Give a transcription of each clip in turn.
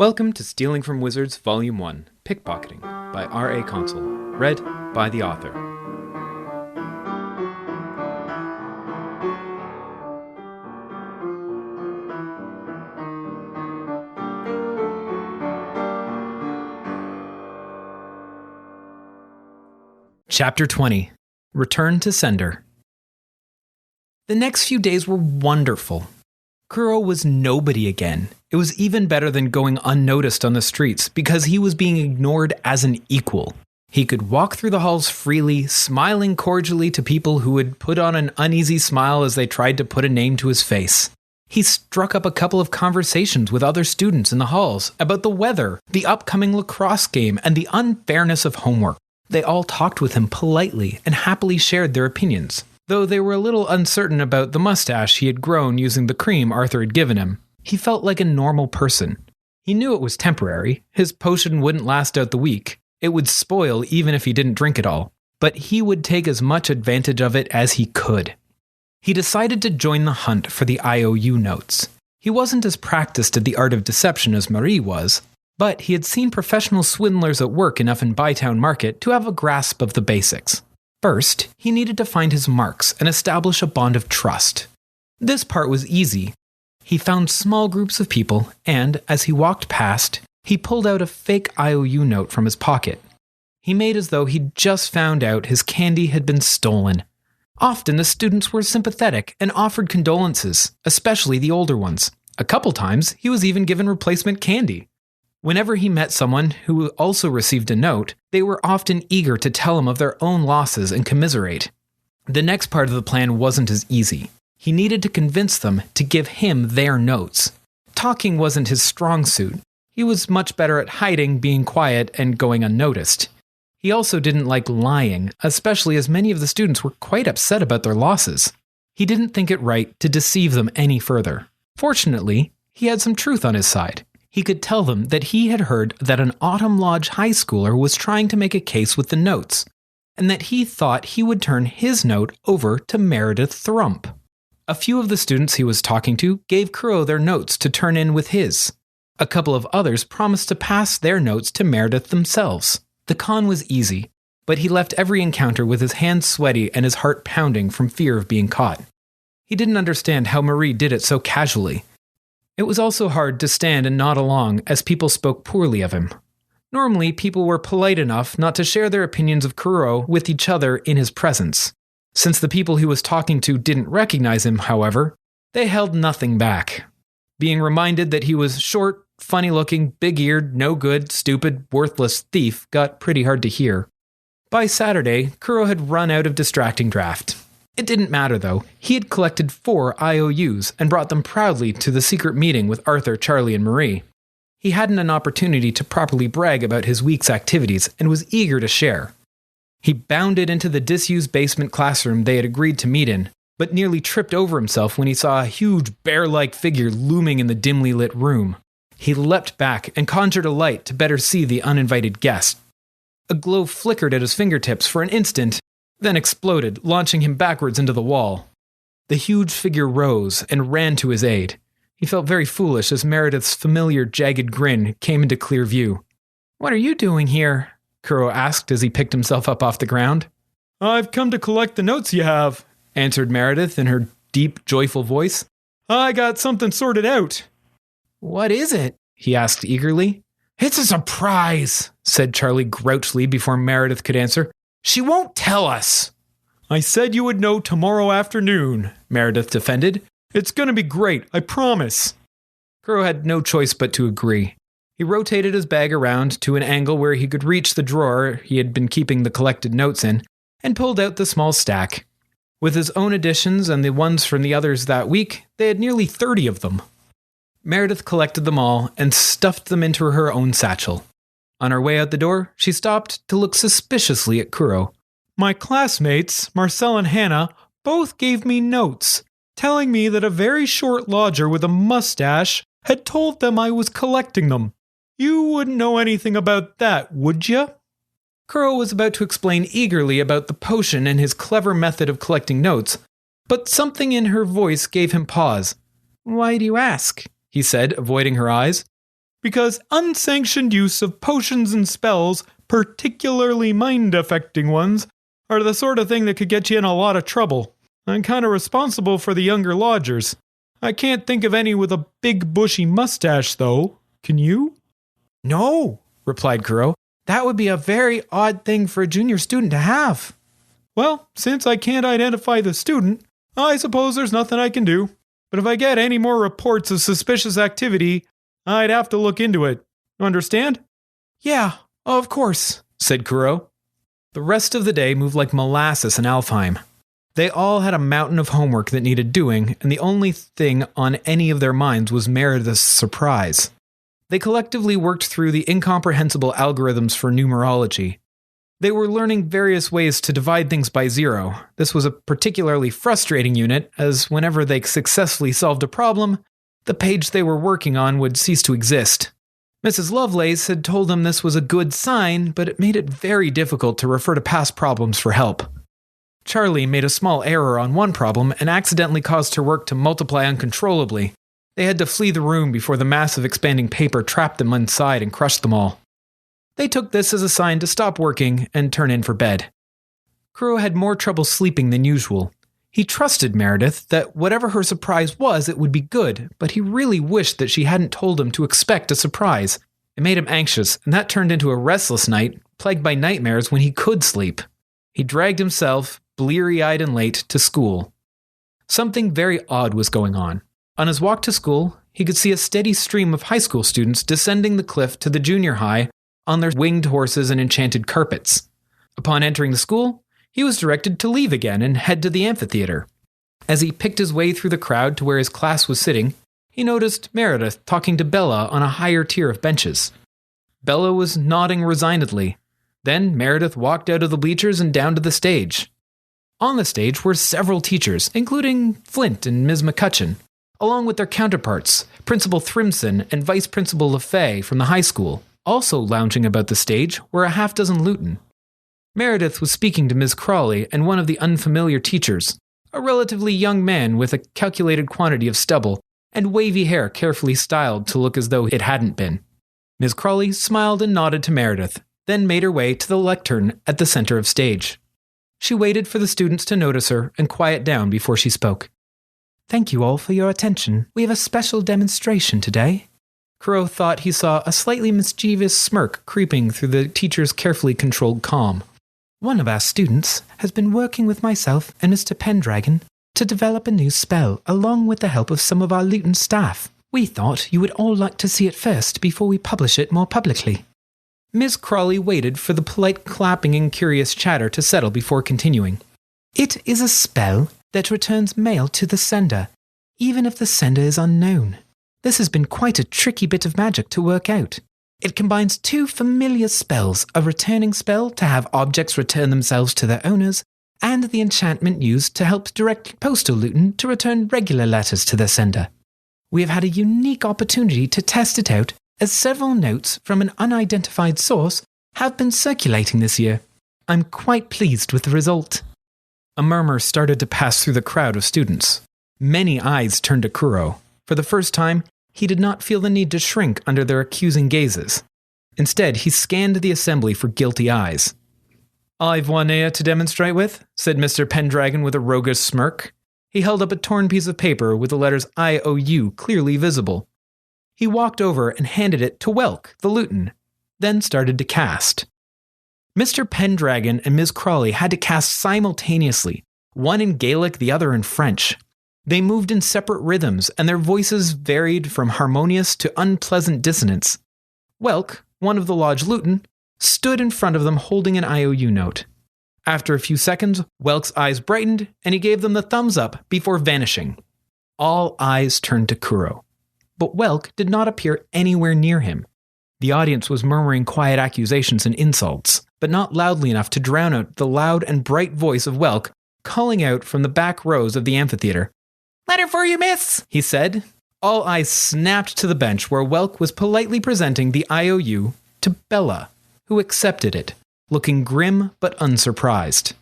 Welcome to Stealing from Wizards Volume 1, Pickpocketing, by R.A. Consul, read by the author. Chapter 20, Return to Sender. The next few days were wonderful. Kuro was nobody again. It was even better than going unnoticed on the streets because he was being ignored as an equal. He could walk through the halls freely, smiling cordially to people who would put on an uneasy smile as they tried to put a name to his face. He struck up a couple of conversations with other students in the halls about the weather, the upcoming lacrosse game, and the unfairness of homework. They all talked with him politely and happily shared their opinions, though they were a little uncertain about the mustache he had grown using the cream Arthur had given him. He felt like a normal person. He knew it was temporary. His potion wouldn't last out the week. It would spoil even if he didn't drink it all. But he would take as much advantage of it as he could. He decided to join the hunt for the IOU notes. He wasn't as practiced at the art of deception as Marie was, but he had seen professional swindlers at work enough in Bytown Market to have a grasp of the basics. First, he needed to find his marks and establish a bond of trust. This part was easy. He found small groups of people, and as he walked past, he pulled out a fake IOU note from his pocket. He made as though he'd just found out his candy had been stolen. Often the students were sympathetic and offered condolences, especially the older ones. A couple times, he was even given replacement candy. Whenever he met someone who also received a note, they were often eager to tell him of their own losses and commiserate. The next part of the plan wasn't as easy. He needed to convince them to give him their notes. Talking wasn't his strong suit. He was much better at hiding, being quiet, and going unnoticed. He also didn't like lying, especially as many of the students were quite upset about their losses. He didn't think it right to deceive them any further. Fortunately, he had some truth on his side. He could tell them that he had heard that an Autumn Lodge high schooler was trying to make a case with the notes, and that he thought he would turn his note over to Meredith Thrump. A few of the students he was talking to gave Kuro their notes to turn in with his. A couple of others promised to pass their notes to Meredith themselves. The con was easy, but he left every encounter with his hands sweaty and his heart pounding from fear of being caught. He didn't understand how Marie did it so casually. It was also hard to stand and nod along as people spoke poorly of him. Normally, people were polite enough not to share their opinions of Kuro with each other in his presence. Since the people he was talking to didn't recognize him, however, they held nothing back. Being reminded that he was short, funny-looking, big-eared, no-good, stupid, worthless thief got pretty hard to hear. By Saturday, Kuro had run out of distracting draft. It didn't matter, though. He had collected 4 IOUs and brought them proudly to the secret meeting with Arthur, Charlie, and Marie. He hadn't an opportunity to properly brag about his week's activities and was eager to share. He bounded into the disused basement classroom they had agreed to meet in, but nearly tripped over himself when he saw a huge bear-like figure looming in the dimly lit room. He leapt back and conjured a light to better see the uninvited guest. A glow flickered at his fingertips for an instant, then exploded, launching him backwards into the wall. The huge figure rose and ran to his aid. He felt very foolish as Meredith's familiar jagged grin came into clear view. "What are you doing here?" Kuro asked as he picked himself up off the ground. "I've come to collect the notes you have," answered Meredith in her deep, joyful voice. "I got something sorted out." "What is it?" he asked eagerly. "It's a surprise," said Charlie grouchily before Meredith could answer. "She won't tell us." "I said you would know tomorrow afternoon," Meredith defended. "It's going to be great, I promise." Kuro had no choice but to agree. He rotated his bag around to an angle where he could reach the drawer he had been keeping the collected notes in, and pulled out the small stack. With his own additions and the ones from the others that week, they had nearly 30 of them. Meredith collected them all and stuffed them into her own satchel. On her way out the door, she stopped to look suspiciously at Kuro. "My classmates, Marcel and Hannah, both gave me notes, telling me that a very short lodger with a mustache had told them I was collecting them. You wouldn't know anything about that, would you?" Kuro was about to explain eagerly about the potion and his clever method of collecting notes, but something in her voice gave him pause. "Why do you ask?" he said, avoiding her eyes. because unsanctioned use of potions and spells, particularly mind-affecting ones, are the sort of thing that could get you in a lot of trouble. I'm kind of responsible for the younger lodgers. I can't think of any with a big bushy mustache, though. Can you?" "No," replied Kuro. "That would be a very odd thing for a junior student to have." "Well, since I can't identify the student, I suppose there's nothing I can do. But if I get any more reports of suspicious activity, I'd have to look into it. Understand?" "Yeah, of course," said Kuro. The rest of the day moved like molasses in Alfheim. They all had a mountain of homework that needed doing, and the only thing on any of their minds was Meredith's surprise. They collectively worked through the incomprehensible algorithms for numerology. They were learning various ways to divide things by zero. This was a particularly frustrating unit, as whenever they successfully solved a problem, the page they were working on would cease to exist. Mrs. Lovelace had told them this was a good sign, but it made it very difficult to refer to past problems for help. Charlie made a small error on one problem and accidentally caused her work to multiply uncontrollably. They had to flee the room before the massive expanding paper trapped them inside and crushed them all. They took this as a sign to stop working and turn in for bed. Kuro had more trouble sleeping than usual. He trusted Meredith that whatever her surprise was, it would be good, but he really wished that she hadn't told him to expect a surprise. It made him anxious, and that turned into a restless night, plagued by nightmares when he could sleep. He dragged himself, bleary-eyed and late, to school. Something very odd was going on. On his walk to school, he could see a steady stream of high school students descending the cliff to the junior high on their winged horses and enchanted carpets. Upon entering the school, he was directed to leave again and head to the amphitheater. As he picked his way through the crowd to where his class was sitting, he noticed Meredith talking to Bella on a higher tier of benches. Bella was nodding resignedly. Then Meredith walked out of the bleachers and down to the stage. On the stage were several teachers, including Flint and Ms. McCutcheon, along with their counterparts, Principal Thrimson and Vice Principal LaFay from the high school. Also lounging about the stage were a half-dozen Luton. Meredith was speaking to Ms. Crawley and one of the unfamiliar teachers, a relatively young man with a calculated quantity of stubble and wavy hair carefully styled to look as though it hadn't been. Ms. Crawley smiled and nodded to Meredith, then made her way to the lectern at the center of stage. She waited for the students to notice her and quiet down before she spoke. "Thank you all for your attention. We have a special demonstration today." Kuro thought he saw a slightly mischievous smirk creeping through the teacher's carefully controlled calm. "One of our students has been working with myself and Mr. Pendragon to develop a new spell along with the help of some of our Luton staff. We thought you would all like to see it first before we publish it more publicly." Ms. Crawley waited for the polite clapping and curious chatter to settle before continuing. "It is a spell that returns mail to the sender, even if the sender is unknown. This has been quite a tricky bit of magic to work out. It combines two familiar spells, a returning spell to have objects return themselves to their owners, and the enchantment used to help direct Postal Luton to return regular letters to their sender. We have had a unique opportunity to test it out, as several notes from an unidentified source have been circulating this year. I'm quite pleased with the result." A murmur started to pass through the crowd of students. Many eyes turned to Kuro. For the first time, he did not feel the need to shrink under their accusing gazes. Instead, he scanned the assembly for guilty eyes. "I've one here to demonstrate with," said Mr. Pendragon with a roguish smirk. He held up a torn piece of paper with the letters IOU clearly visible. He walked over and handed it to Welk, the Luton, then started to cast. Mr. Pendragon and Ms. Crawley had to cast simultaneously, one in Gaelic, the other in French. They moved in separate rhythms, and their voices varied from harmonious to unpleasant dissonance. Welk, one of the Lodge Luton, stood in front of them holding an IOU note. After a few seconds, Welk's eyes brightened, and he gave them the thumbs up before vanishing. All eyes turned to Kuro. But Welk did not appear anywhere near him. The audience was murmuring quiet accusations and insults, but not loudly enough to drown out the loud and bright voice of Welk calling out from the back rows of the amphitheater. "Letter for you, miss," he said. All eyes snapped to the bench where Welk was politely presenting the IOU to Bella, who accepted it, looking grim but unsurprised.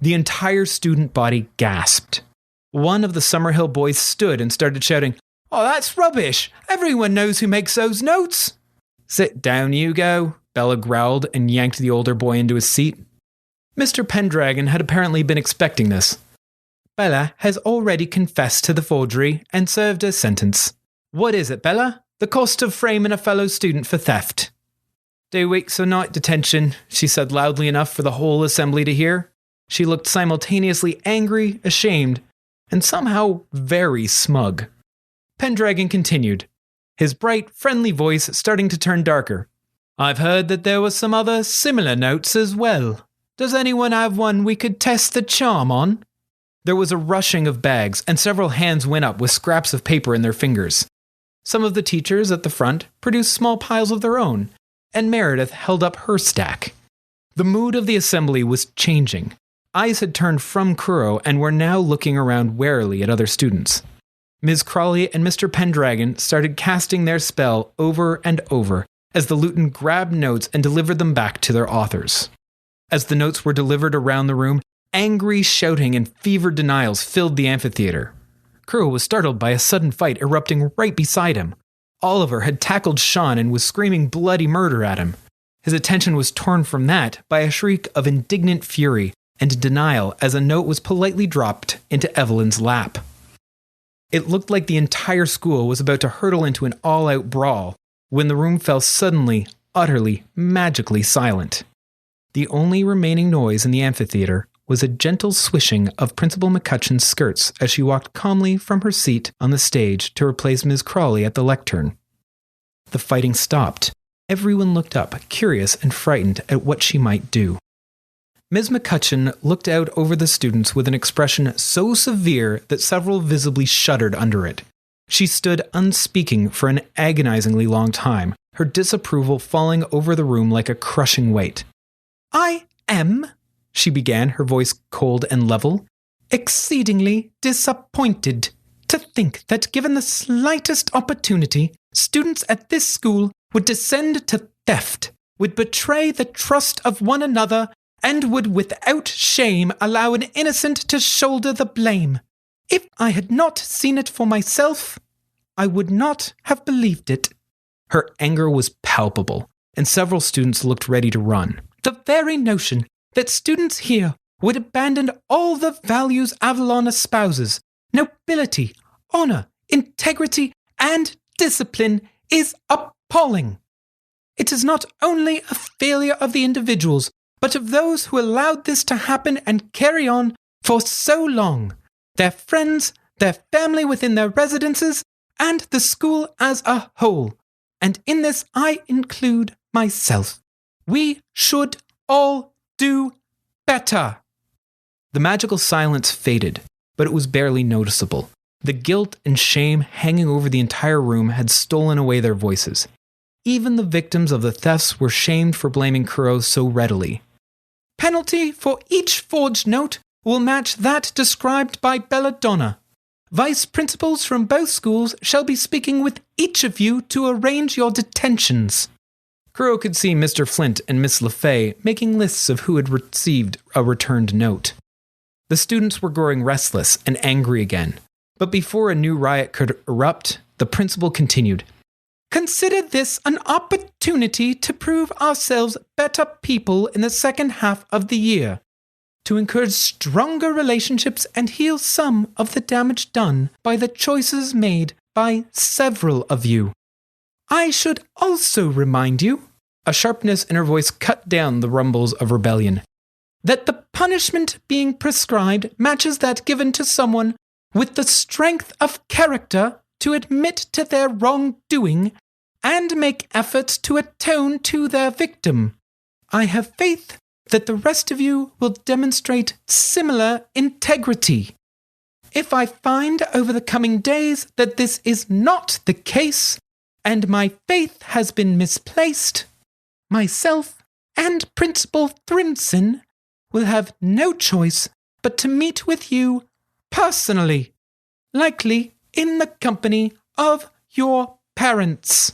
The entire student body gasped. One of the Summerhill boys stood and started shouting, "Oh, that's rubbish! Everyone knows who makes those notes!" Sit down, Hugo, Bella growled and yanked the older boy into his seat. Mr. Pendragon had apparently been expecting this. Bella has already confessed to the forgery and served her sentence. What is it, Bella? The cost of framing a fellow student for theft. 2 weeks of night detention, she said loudly enough for the whole assembly to hear. She looked simultaneously angry, ashamed, and somehow very smug. Pendragon continued, his bright, friendly voice starting to turn darker. I've heard that there were some other similar notes as well. Does anyone have one we could test the charm on? There was a rushing of bags, and several hands went up with scraps of paper in their fingers. Some of the teachers at the front produced small piles of their own, and Meredith held up her stack. The mood of the assembly was changing. Eyes had turned from Kuro and were now looking around warily at other students. Ms. Crawley and Mr. Pendragon started casting their spell over and over as the Luton grabbed notes and delivered them back to their authors. As the notes were delivered around the room, angry shouting and fevered denials filled the amphitheater. Kuro was startled by a sudden fight erupting right beside him. Oliver had tackled Sean and was screaming bloody murder at him. His attention was torn from that by a shriek of indignant fury and denial as a note was politely dropped into Evelyn's lap. It looked like the entire school was about to hurtle into an all-out brawl when the room fell suddenly, utterly, magically silent. The only remaining noise in the amphitheater was a gentle swishing of Principal McCutcheon's skirts as she walked calmly from her seat on the stage to replace Ms. Crawley at the lectern. The fighting stopped. Everyone looked up, curious and frightened at what she might do. Ms. McCutcheon looked out over the students with an expression so severe that several visibly shuddered under it. She stood unspeaking for an agonizingly long time, her disapproval falling over the room like a crushing weight. I am, she began, her voice cold and level, exceedingly disappointed to think that given the slightest opportunity, students at this school would descend to theft, would betray the trust of one another, and would without shame allow an innocent to shoulder the blame. If I had not seen it for myself, I would not have believed it. Her anger was palpable, and several students looked ready to run. The very notion that students here would abandon all the values Avalon espouses, nobility, honor, integrity, and discipline, is appalling. It is not only a failure of the individuals, but of those who allowed this to happen and carry on for so long, their friends, their family within their residences, and the school as a whole. And in this I include myself. We should all do better. The magical silence faded, but it was barely noticeable. The guilt and shame hanging over the entire room had stolen away their voices. Even the victims of the thefts were shamed for blaming Kuro so readily. Penalty for each forged note will match that described by Belladonna. Vice principals from both schools shall be speaking with each of you to arrange your detentions. Kuro could see Mr. Flint and Miss LeFay making lists of who had received a returned note. The students were growing restless and angry again, but before a new riot could erupt, the principal continued, Consider this an opportunity to prove ourselves better people in the second half of the year, to encourage stronger relationships and heal some of the damage done by the choices made by several of you. I should also remind you, a sharpness in her voice cut down the rumbles of rebellion, that the punishment being prescribed matches that given to someone with the strength of character to admit to their wrongdoing and make efforts to atone to their victim. I have faith that the rest of you will demonstrate similar integrity. If I find over the coming days that this is not the case, and my faith has been misplaced, myself and Principal Thrimson will have no choice but to meet with you personally, likely in the company of your parents.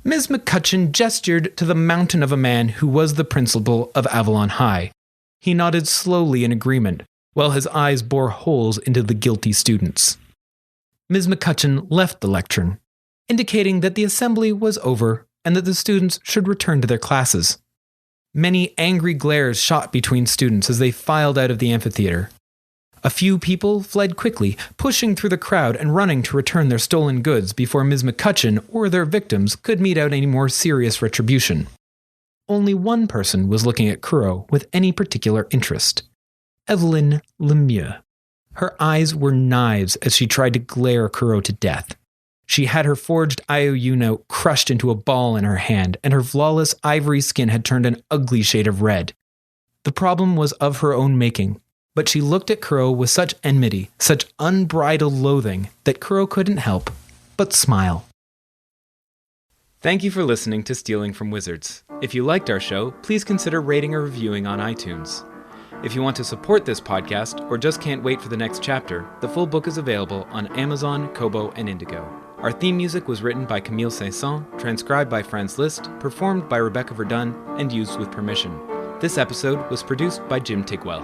Ms. McCutcheon gestured to the mountain of a man who was the principal of Avalon High. He nodded slowly in agreement, while his eyes bore holes into the guilty students. Ms. McCutcheon left the lectern, indicating that the assembly was over and that the students should return to their classes. Many angry glares shot between students as they filed out of the amphitheater. A few people fled quickly, pushing through the crowd and running to return their stolen goods before Ms. McCutcheon or their victims could mete out any more serious retribution. Only one person was looking at Kuro with any particular interest: Evelyn Lemieux. Her eyes were knives as she tried to glare Kuro to death. She had her forged IOU note crushed into a ball in her hand, and her flawless ivory skin had turned an ugly shade of red. The problem was of her own making, but she looked at Kuro with such enmity, such unbridled loathing, that Kuro couldn't help but smile. Thank you for listening to Stealing from Wizards. If you liked our show, please consider rating or reviewing on iTunes. If you want to support this podcast or just can't wait for the next chapter, the full book is available on Amazon, Kobo, and Indigo. Our theme music was written by Camille Saint-Saëns, transcribed by Franz Liszt, performed by Rebecca Verdun, and used with permission. This episode was produced by Jim Tigwell.